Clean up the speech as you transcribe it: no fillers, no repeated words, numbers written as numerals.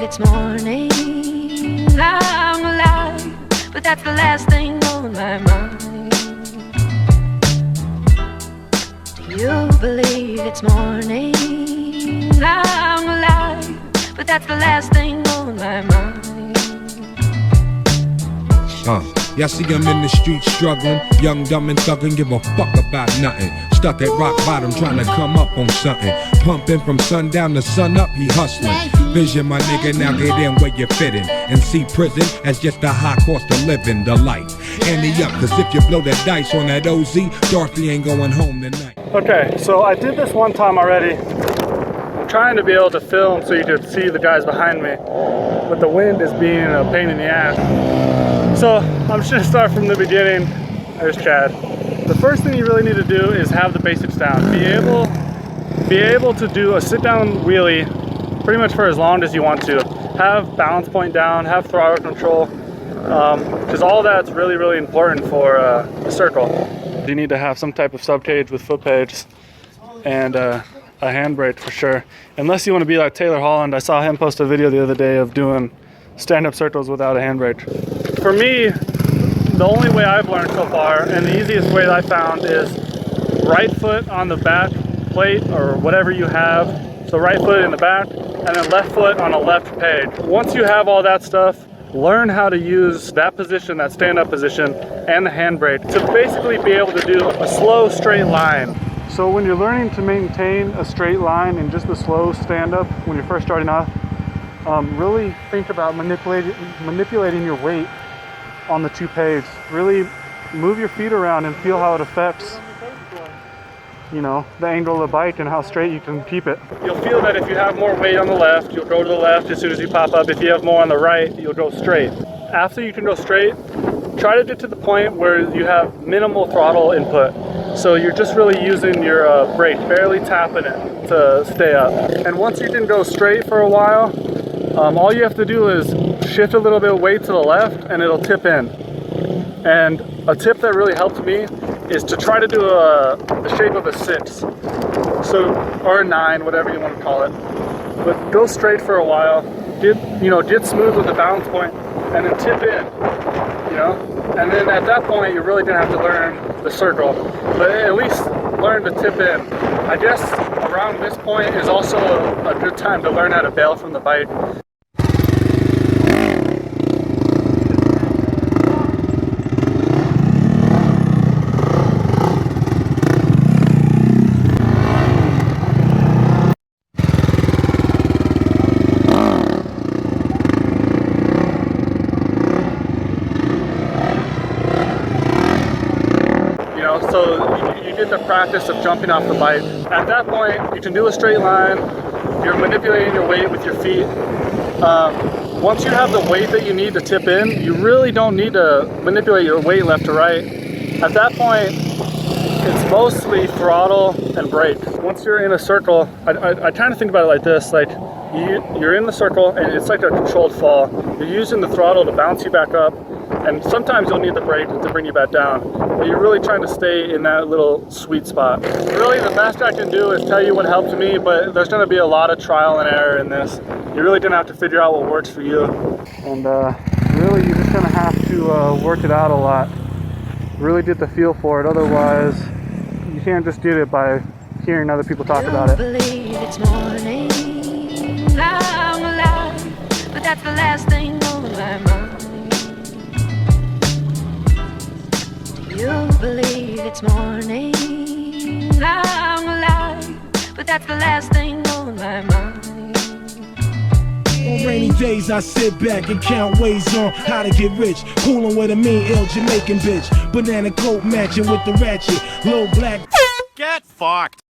it's morning. I'm alive, but that's the last thing on my mind. Do you believe it's morning? I'm alive, but that's the last thing on my mind. Y'all see him in the street struggling, young, dumb, and thuggin', give a fuck about nothing. Stuck at rock bottom, trying to come up on something. Pumping from sundown to sun up, he hustling. Vision, my nigga, now get in where you fit in. And see prison as just a high cost of living, the life. Ante up, cause if you blow the dice on that OZ, Dorothy ain't going home tonight. Okay, so I did this one time already. I'm trying to be able to film so you could see the guys behind me, but the wind is being a pain in the ass. So I'm just gonna start from the beginning. There's Chad. The first thing you really need to do is have the basics down. Be able to do a sit-down wheelie pretty much for as long as you want to. Have balance point down, have throttle control, because all that's really, really important for the circle. You need to have some type of sub cage with foot pegs and a handbrake for sure. Unless you want to be like Taylor Holland. I saw him post a video the other day of doing stand-up circles without a handbrake. For me, the only way I've learned so far, and the easiest way that I found, is right foot on the back plate or whatever you have. So right foot in the back, and then left foot on a left peg. Once you have all that stuff, learn how to use that position, that stand-up position, and the handbrake to basically be able to do a slow, straight line. So when you're learning to maintain a straight line in just a slow stand-up when you're first starting off, really think about manipulating your weight on the two pegs. Really move your feet around and feel how it affects, you know, the angle of the bike and how straight you can keep it. You'll feel that if you have more weight on the left, you'll go to the left as soon as you pop up. If you have more on the right, you'll go straight. After you can go straight, try to get to the point where you have minimal throttle input. So you're just really using your brake, barely tapping it to stay up. And once you can go straight for a while, all you have to do is shift a little bit of weight to the left and it'll tip in. And a tip that really helped me is to try to do the shape of a 6. So, or a 9, whatever you want to call it. But go straight for a while, get smooth with the balance point, and then tip in, you know? And then at that point, you're really gonna have to learn the circle, but at least learn to tip in. I guess around this point is also a good time to learn how to bail from the bike. So you get the practice of jumping off the bike. At that point, you can do a straight line. You're manipulating your weight with your feet. Once you have the weight that you need to tip in, you really don't need to manipulate your weight left to right. At that point, it's mostly throttle and brake. Once you're in a circle, I kind of think about it like this, like you're in the circle and it's like a controlled fall. You're using the throttle to bounce you back up, and sometimes you'll need the brake to bring you back down. But you're really trying to stay in that little sweet spot. Really, the best I can do is tell you what helped me, but there's gonna be a lot of trial and error in this. You're really gonna have to figure out what works for you. And really, you're just gonna have to work it out a lot. Really get the feel for it, otherwise, you can't just get it by hearing other people talk about it. Believe it's morning. I'm alive, but that's the last thing on my mind. You believe it's morning. I'm alive, but that's the last thing on my mind. On rainy days I sit back and count ways on how to get rich. Coolin' with a mean, ill Jamaican bitch. Banana coat matching with the ratchet. Low black. Get fucked.